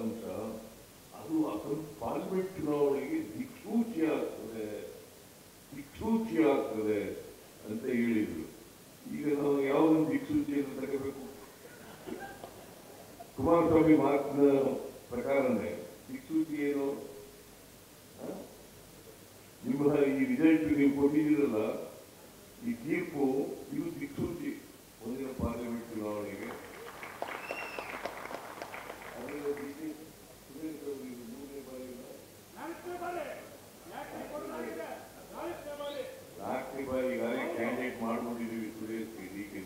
ಅಂಶ ಅದು ಪಾರ್ಲಿಮೆಂಟ್ ಚುನಾವಣೆಗೆ ದಿಕ್ಸೂಚಿ ಆಗ್ತದೆ ಅಂತ ಹೇಳಿದ್ರು. ಈಗ ನಾವು ಯಾವುದೊಂದು ದಿಕ್ಸೂಚಿಯನ್ನು ತಗೋಬೇಕು? ಕುಮಾರಸ್ವಾಮಿ ಮಾತಿನ ಪ್ರಕಾರನೇ ದಿಕ್ಸೂಚಿ ಏನು? ನಿಮ್ಮ ಈ ರಿಸಲ್ಟ್ ನೀವು ಕೊಟ್ಟಿದ್ದೀರಲ್ಲ, ಈ ತೀರ್ಪು ಇದು ದಿಕ್ಸೂಚಿ ಮುಂದಿನ ಪಾರ್ಲಿಮೆಂಟ್ ಚುನಾವಣೆಗೆ. ನಾಲ್ಕನೇ ಬಾರಿ ಈಗಾಗಲೇ ಕ್ಯಾಂಡಿಡೇಟ್ ಮಾಡ್ಕೊಂಡಿದ್ದೀವಿ ಸುರೇಶ್ ಡಿಕೆ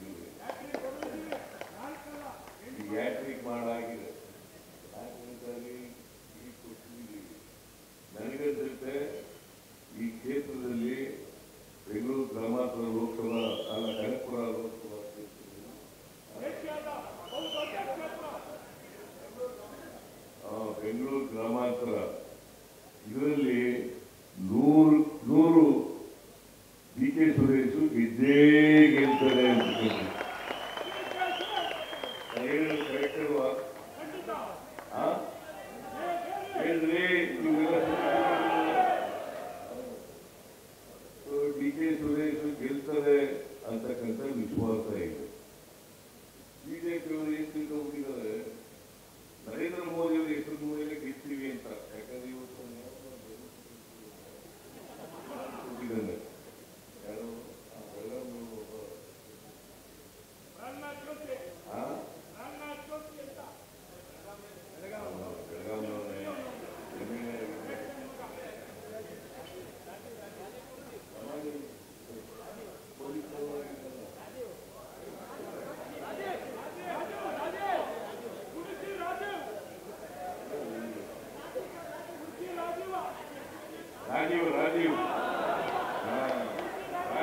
ಹ್ಯಾಟ್ರಿಕ್ ಮಾಡಾಗಿದೆ. ನನಗನ್ಸುತ್ತೆ ಈ ಕ್ಷೇತ್ರದಲ್ಲಿ ಬೆಂಗಳೂರು ಗ್ರಾಮಾಂತರ ಲೋಕಸಭಾ ಕನಕಪುರ ಲೋಕಸಭಾ ಬೆಂಗಳೂರು ಗ್ರಾಮಾಂತರ ಇದರಲ್ಲಿ 100 ಡಿಕೆ ಸುರೇಶ್ ಗೆದ್ದೇ ಗೆಲ್ತಾರೆ ಅಂತ ಕರೆಕ್ಟ್ ಅಲ್ವಾ? ಹೇಳ್ರಿ, ಡಿಕೆ ಸುರೇಶ್ ಗೆಲ್ತಾರೆ ಅಂತಕ್ಕಂಥ ವಿಶ್ವಾಸ ಇದೆ. ಬಿಜೆಪಿಯವರು ಏನ್ ತಿಳ್ಕೊಂಡಿದ್ದಾರೆ, ನರೇಂದ್ರ ಮೋದಿ ಅವರು ಹೆಸರು ಮೇಲೆ ಗೆಲ್ತೀವಿ ಅಂತ. ಯಾಕಂದ್ರೆ ಇವತ್ತು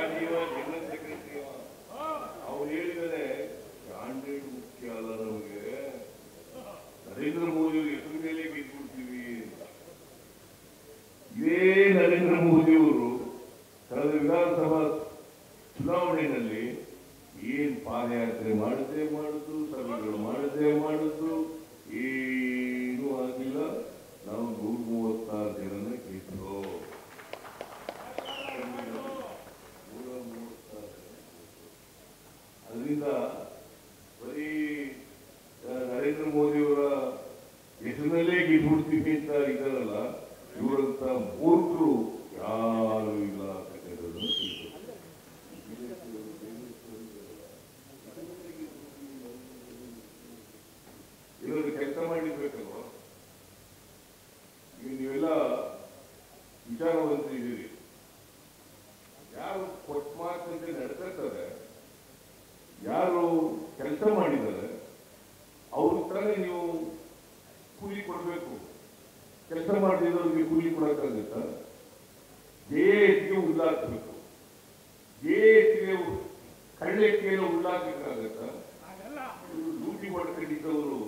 ರಾಜೀವ್ ಜನರಲ್ ಸೆಕ್ರೆಟರಿ ಅವ್ರು ಹೇಳಿದರೆ ಕ್ಯಾಂಡಿಡೇಟ್ ಮುಖ್ಯ ಅಲ್ಲ, ನಮಗೆ ನರೇಂದ್ರ ಮೋದಿ ಅವರು ಹೆಸರು ಮೇಲೆ ಗೆದ್ಬಿಡ್ತೀವಿ ಅಂತ. ಇದೇ ನರೇಂದ್ರ ಮೋದಿ ಅವರು ಕಳೆದ ವಿಧಾನಸಭಾ ಚುನಾವಣೆಯಲ್ಲಿ ಏನ್ ಪಾದಯಾತ್ರೆ ಮಾಡದೇ ಮಾಡುದು, ಸಭೆಗಳು ಮಾಡದೇ ಮಾಡುದು, ಏನೂ ಆಗಿಲ್ಲ. ನಾವು 136 ಜನನ ಗೆದ್ದು ಅದರಿಂದ ಬರೀ ನರೇಂದ್ರ ಮೋದಿಯವರ ಹೆಸರಿನಲ್ಲೇ ಗೆದ್ಬಿಡ್ತೀವಿ ಅಂತ ಇದಾರಲ್ಲ, ಇವರಂತ ಮೂರ್ಖರು ಯಾರು ಇಲ್ಲ ಅಂತಕ್ಕಂಥದ್ದು. ಇವರು ಕೆಲಸ ಮಾಡಿರ್ಬೇಕಲ್ವ? ಈಗ ನೀವೆಲ್ಲ ವಿಚಾರವಂತರಿದ್ದೀರಿ. ಯಾರು ಕೊಟ್ಟ ಮಾತಂತೆ ನಡ್ಕೊಳ್ತಾರೆ, ಯಾರು ಕೆಲಸ ಮಾಡಿದ್ದಾರೆ ಅವ್ರ ತಾನೇ ನೀವು ಕೂಲಿ ಕೊಡಬೇಕು. ಕೆಲಸ ಮಾಡಿದವ್ರಿಗೆ ಕೂಲಿ ಕೊಡಕ್ಕಾಗುತ್ತಾ? ಜೆಎಸ್ಗೆ ಉಲ್ಲಾಸಬೇಕು, ಜೆಎಸ್ಗೆ ಕಳ್ಳೆಕ್ಕಿಯನ್ನು ಉಲ್ಲಾಸಕ್ಕಾಗತ್ತಾ? ಲೂಟಿ ಹೊಡ್ಕೊಂಡಿದ್ದವರು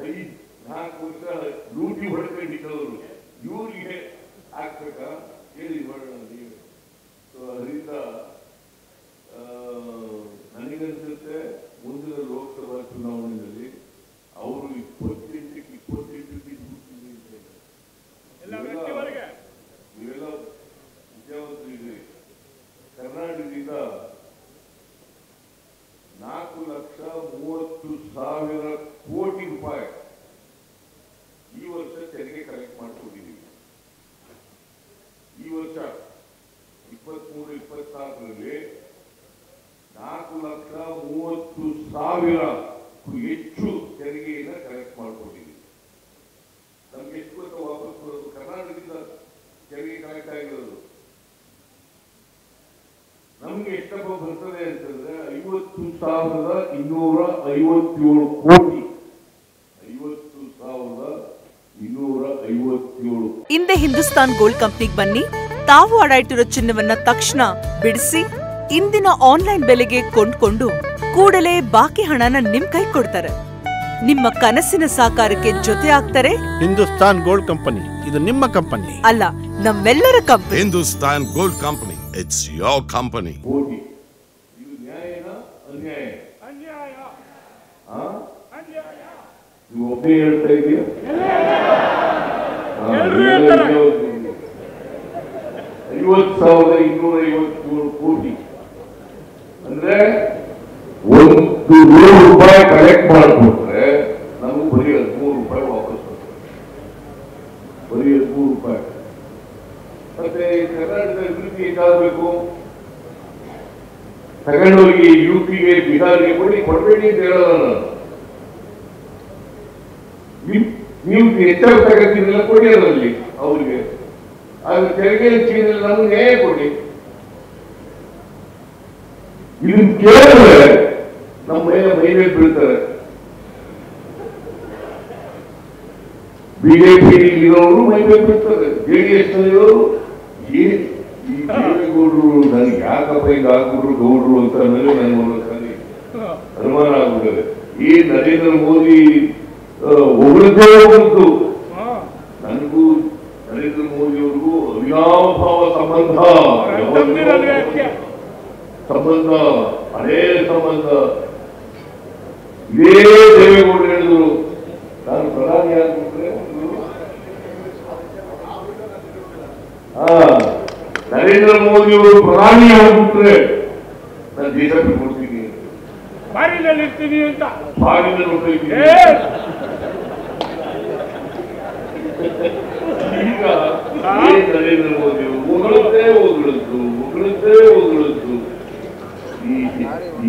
5-4 ವರ್ಷ ಲೂಟಿ ಹೊಡ್ಕೊಂಡಿದ್ದವರು ಇವ್ರಿಗೆ ಆಗ್ಬೇಕಾ? ಹೇಳಿ ಮಾಡೋಣ ನೀವು. ಸೊ ಅದರಿಂದ ನನಗನ್ಸುತ್ತೆ ಮುಂದಿನ ಲೋಕಸಭಾ ಚುನಾವಣೆಯಲ್ಲಿ ಅವರು 28ಕ್ಕೆ 28 ಬಿಡ್ತೀವಿ ಅಂತ. ನೀವೆಲ್ಲ ವಿದ್ಯಾವಂತರಿದ್ದೀರಿ. ಕರ್ನಾಟಕದಿಂದ 4,30,000 ಕೋಟಿ ರೂಪಾಯಿ ಈ ವರ್ಷ ತೆರಿಗೆ ಕಲೆಕ್ಟ್ ಮಾಡಿಕೊಂಡಿದ್ದೀವಿ. ಈ ವರ್ಷ 23-24ರಲ್ಲಿ 4,30,000 ಹೆಚ್ಚು ತೆರಿಗೆಯನ್ನು ಕಲೆಕ್ಟ್ ಮಾಡಿಕೊಂಡಿದ್ದೀವಿ. ನಮ್ಗೆ ಎಷ್ಟು ಗೊತ್ತ ವಾಪಸ್ ಬರೋದು? ಕರ್ನಾಟಕದಿಂದ ತೆರಿಗೆ ಕಲೆಕ್ಟ್ ಆಗಿರೋದು ನಮ್ಗೆ ಎಷ್ಟಪ್ಪ ಬರ್ತದೆ ಅಂತಂದ್ರೆ 50,257 ಕೋಟಿ. 50,257. ಹಿಂದೆ ಹಿಂದೂಸ್ತಾನ್ ಗೋಲ್ಡ್ ಕಂಪ್ನಿಗೆ ಬನ್ನಿ. ತಾವು ಅಡ ಇಟ್ಟಿರೋ ಚಿನ್ನವನ್ನ ತಕ್ಷಣ ಬಿಡಿಸಿ ಇಂದಿನ ಆನ್ಲೈನ್ ಬೆಲೆಗೆ ಕೊಂಡ್ಕೊಂಡು ಕೂಡಲೇ ಬಾಕಿ ಹಣನ ನಿಮ್ ಕೈ ಕೊಡ್ತಾರೆ. ನಿಮ್ಮ ಕನಸಿನ ಸಾಕಾರಕ್ಕೆ ಜೊತೆ ಆಗ್ತಾರೆ ಹಿಂದೂಸ್ತಾನ್ ಗೋಲ್ಡ್ ಕಂಪನಿ. ಇದು ನಿಮ್ಮ ಕಂಪನಿ ಅಲ್ಲ, ನಮ್ಮೆಲ್ಲರ company. Hindustan gold company, it's your company. ಇದು ನ್ಯಾಯನಾ ಅನ್ಯಾಯ? ಅನ್ಯಾಯ. ನೀವು ಒಬ್ಬನೇ ಹೇಳ್ತಾ ಇದೀಯ? 50,253 ಕೋಟಿ ಅಂದ್ರೆ 100 ರೂಪಾಯಿ ಕಲೆಕ್ಟ್ ಮಾಡಿಕೊಟ್ರೆ ನಮಗೆ ಬರೀ 13 ರೂಪಾಯಿ ವಾಪಸ್ ಬರ್ತದೆ. ಬರೀ 13 ರೂಪಾಯಿ. ಮತ್ತೆ ಕರ್ನಾಟಕದ ಅಭಿವೃದ್ಧಿ ಹೇಗಾಗಬೇಕು? ತಗೊಂಡವರಿಗೆ ಯುಪಿಗೆ ಬಿಹಾರಿಗೆ ಕೊಡಬೇಡಿ ಅಂತ ಹೇಳಲ್ಲ ನಾನು. ನೀವು ಹೆಚ್ಚಾಗಿ ತಗೋತೀರಲ್ಲ, ಕೊಡಿ ಅದರಲ್ಲಿ ಅವ್ರಿಗೆ. ಆದ್ರೆ ತೆರಿಗೆ ಹೆಚ್ಚಿನಲ್ಲಿ ನಮ್ಗೆ ನ್ಯಾಯ ಕೊಡಿ. ಇದನ್ನ ಕೇಳಿದ್ರೆ ನಮ್ಮ ಮೈಮೇಲೆ ಬೀಳ್ತಾರೆ. ಬಿಜೆಪಿ ಇರೋರು ಮೈಮೇಲೆ ಬೀಳ್ತಾರೆ, ಜೆಡಿಎಸ್ ನಲ್ಲಿರೋರು. ಈ ದೇವೇಗೌಡರು ನನಗೆ ಯಾಕಪ್ಪ ಈಗ ಹಾಕ್ಬಿಟ್ರು ಗೌಡ್ರು ಅಂತ ಅನ್ನೋದು ನನಗೆ ಒಂದೊಂದ್ಸಲಿ ಅನುಮಾನ ಆಗ್ಬಿಟ್ಟದೆ. ಈ ನರೇಂದ್ರ ಮೋದಿ ಒಬ್ಬರದ್ದೇ ಒಬ್ಬರದ್ದು. ನನಗೂ ನರೇಂದ್ರ ಮೋದಿ ಅವ್ರಿಗೂ ಅವಿನಾಭಾವ ಸಂಬಂಧ, ಹಳೇ ಸಂಬಂಧ. ಇದೇ ದೇವೇಗೌಡರು ಹೇಳಿದ್ರು, ನಾನು ಪ್ರಧಾನಿ ಆಗ್ಬಿಟ್ರೆ ನರೇಂದ್ರ ಮೋದಿ ಅವರು ಪ್ರಧಾನಿ ಆಗ್ಬಿಟ್ರೆ ನಾನು ದೇಶ ಬಿಟ್ಕೊಡ್ತೀನಿ, ಬಾರಿನಲ್ಲಿ ಇರ್ತೀನಿ ಅಂತ. ಬಾರಿನಲ್ಲಿ ಹೋಗ್ತೀನಿ. ಈಗ ನರೇಂದ್ರ ಮೋದಿ ಹೊಗಳದ್ದೇ ಹೊಗಳದ್ದು.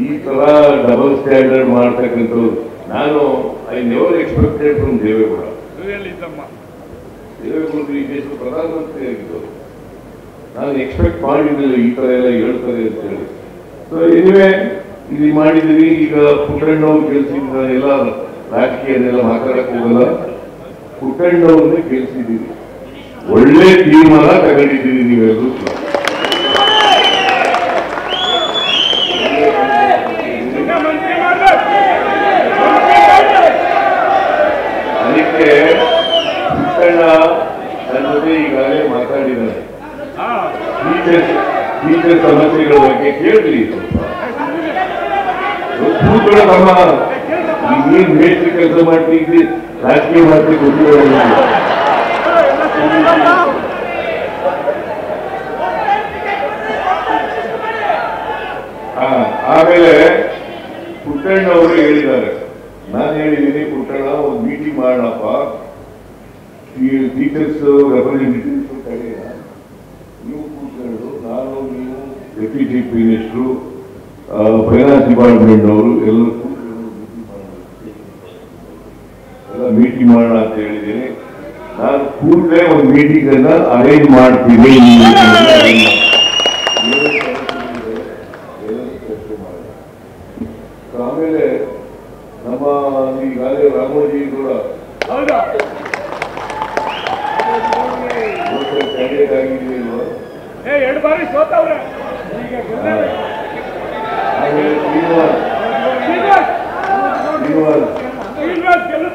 ಈ ತರ ಡಬಲ್ ಸ್ಟ್ಯಾಂಡರ್ಡ್ ಮಾಡ್ತಕ್ಕಂಥದ್ದು ನಾನು I never expected from Deve Gowda. ದೇವೇಗೌಡರು ಈ ದೇಶದ ಪ್ರಧಾನಮಂತ್ರಿ ಆಗಿದ್ದರು. ನಾನು ಎಕ್ಸ್ಪೆಕ್ಟ್ ಮಾಡಿದ್ದಿಲ್ಲ ಈ ತರ ಎಲ್ಲ ಹೇಳ್ತಾರೆ ಅಂತ ಹೇಳಿ. ಸೊ ಎನಿವೆ ಇಲ್ಲಿ ಮಾಡಿದ್ರಿ. ಈಗ ಪುಟ್ಟಣ್ಣವ್ರು ಗೆಲ್ಸಿದ ಎಲ್ಲ ರಾಜಕೀಯನೆಲ್ಲ ಮಾತಾಡಕ್ ಹೋಗಲ್ಲ. ಪುಟ್ಟಣ್ಣವ್ರನ್ನೇ ಗೆಲ್ಸಿದ್ದೀವಿ. ಒಳ್ಳೆ ತೀರ್ಮಾನ ತಗೊಂಡಿದ್ದೀರಿ ನೀವೆಲ್ಲರೂ. ಅದಕ್ಕೆ ಪುಟ್ಟಣ್ಣ ನನ್ನ ಜೊತೆ ಈಗಾಗಲೇ ಮಾತಾಡಿದ್ದಾರೆ. ಟೀಚರ್ ಸಮಸ್ಯೆಗಳ ಬಗ್ಗೆ ಕೇಳಲಿ. ತಮ್ಮ ನೀನ್ ಮೇಸ್ಟ್ರಿ ಕೆಲಸ ಮಾಡ್ತಿದ್ದಿ, ರಾಜಕೀಯ ಮಾಡ್ತಿ ಗೊತ್ತಿಲ್ಲ. ಆಮೇಲೆ ಪುಟ್ಟಣ್ಣ ಅವರು ಹೇಳಿದ್ದಾರೆ, ನಾನು ಹೇಳಿದ್ದೀನಿ ಪುಟ್ಟಣ್ಣ ಒಂದು ಮೀಟಿಂಗ್ ಮಾಡೋಣಪ್ಪ, ಈ ಟೀಚರ್ಸ್ ರೆಪ್ರೆಸೆಂಟೇಟಿವ್ಸ್ ಕಡೆಯ ನೀವು ಕೂತ್ಕೊಂಡು, ನಾನು ನೀವು deputy chief minister, finance department ಅವರು ಎಲ್ಲರೂ ಮೀಟಿಂಗ್ ಮಾಡೋಣ ಅಂತ ಹೇಳಿದ್ದೀನಿ. ನಾನು ಕೂಡಲೇ ಒಂದು ಮೀಟಿಂಗ್ ಅನ್ನ ಅರೇಂಜ್ ಮಾಡ್ತೀನಿ. ಆಮೇಲೆ ನಮ್ಮ ಈಗಾಗಲೇ ರಾಮೋಜಿ ಕೂಡ ಕ್ಯಾಂಡಿಡೇಟ್ ಆಗಿದೆಯಲ್ವಾ, 2 ಬಾರಿ ಸೋತವ್ರೆ.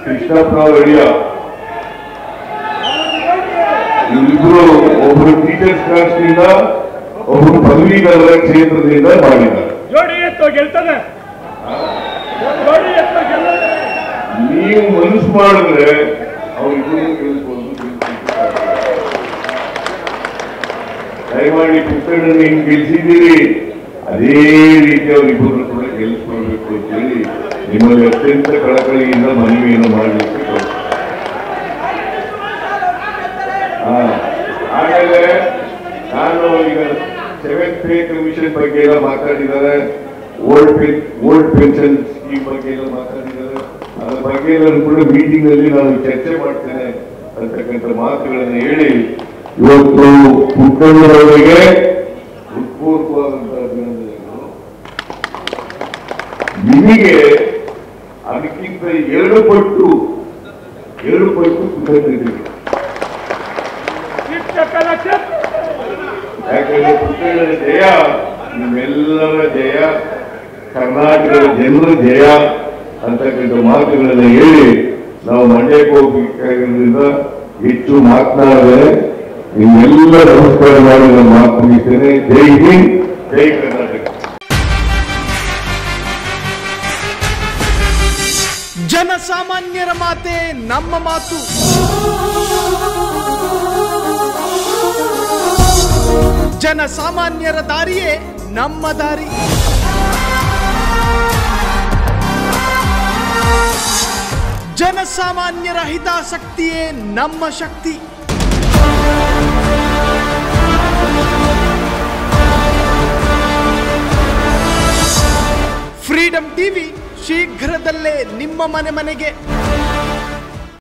ಕೃಷ್ಣಪ್ಪ ರೆಡ್ಡಿಯ ಇವರಿಬ್ಬರು ಒಬ್ಬರು ಟೀಚರ್ಸ್ ಕಾಸ್ಟ್ನಿಂದ, ಒಬ್ಬರು ಪದವೀಧರ ಕ್ಷೇತ್ರದಿಂದ ಮಾಡಿದ್ದಾರೆ. ಜೋಡಿ ಎತ್ತು ಗೆಲ್ತದೆ. ನೀವು ಮನಸ್ಸು ಮಾಡಿದ್ರೆ ಅವ್ರಿಬ್ಬರು ಗೆಲ್ಸ್ಬೋದು. ದಯಮಾಡಿ ಪುಟ್ಟಣ್ಣನ ಹಿಂಗ್ ಗೆಲ್ಸಿದ್ದೀರಿ, ಅದೇ ರೀತಿ ಅವರಿಬ್ಬರು ಕೂಡ ಗೆಲ್ಲಿಸ್ಕೊಳ್ಬೇಕು ಅಂತ ಹೇಳಿ ನಿಮ್ಮಲ್ಲಿ ಅತ್ಯಂತ ಕಳಕಳಿಯಿಂದ ಮನವಿಯನ್ನು ಮಾಡಲಿಕ್ಕೆ. ಆಮೇಲೆ ನಾನು ಈಗ 7th ಪೇ ಕಮಿಷನ್ ಬಗ್ಗೆ ಎಲ್ಲ ಮಾತಾಡಿದ್ದಾರೆ, ಓಲ್ಡ್ ಪೆನ್ಷನ್ ಸ್ಕೀಮ್ ಬಗ್ಗೆ ಎಲ್ಲ ಮಾತಾಡಿದ್ದಾರೆ. ಅದರ ಬಗ್ಗೆ ಎಲ್ಲರೂ ಕೂಡ ಮೀಟಿಂಗ್ ಅಲ್ಲಿ ನಾನು ಚರ್ಚೆ ಮಾಡ್ತೇನೆ ಅಂತಕ್ಕಂಥ ಮಾತುಗಳನ್ನು ಹೇಳಿ ಇವತ್ತು ಪುಟ್ಟಣ್ಣರವರಿಗೆ ಹೃತ್ಪೂರ್ವಕವಾದಂತಹ ಅಭಿನಂದನೆಗಳು. ನಿಮಗೆ ಅದಕ್ಕಿಂತ 2 ಪಟ್ಟು ಕೃತಜ್ಞತೆಗಳು. ಯಾಕಂದ್ರೆ ಪುಟ್ಟಣ್ಣನ ಜಯ ನಿಮ್ಮೆಲ್ಲರ ಜಯ, ಕರ್ನಾಟಕದ ಜನರ ಜಯ ಅಂತಕ್ಕಂಥ ಮಾತುಗಳನ್ನು ಹೇಳಿ ನಾವು ಮಂಡ್ಯಕ್ಕೆ ಹೋಗಬೇಕಾಗಿರೋದ್ರಿಂದ ಹೆಚ್ಚು ಮಾತನಾಡದೆ ನಿಮ್ಮೆಲ್ಲ ನಮಸ್ಕಾರ ಮಾಡಿ ನಾನು ಮಾತು ಮುಗಿಸ್ತೇನೆ. ಜೈ ಹಿಂದ್, ಜೈ ಕರ್ನಾಟಕ. ಜನಸಾಮಾನ್ಯರ ಮಾತೆ ನಮ್ಮ ಮಾತು. ಜನಸಾಮಾನ್ಯರ ದಾರಿಯೇ ನಮ್ಮ ದಾರಿ. ಜನಸಾಮಾನ್ಯರ ಹಿತಾಸಕ್ತಿಯೇ ನಮ್ಮ ಶಕ್ತಿ. ಫ್ರೀಡಂ ಟಿವಿ ಶೀಘ್ರದಲ್ಲೇ ನಿಮ್ಮ ಮನೆಗೆ.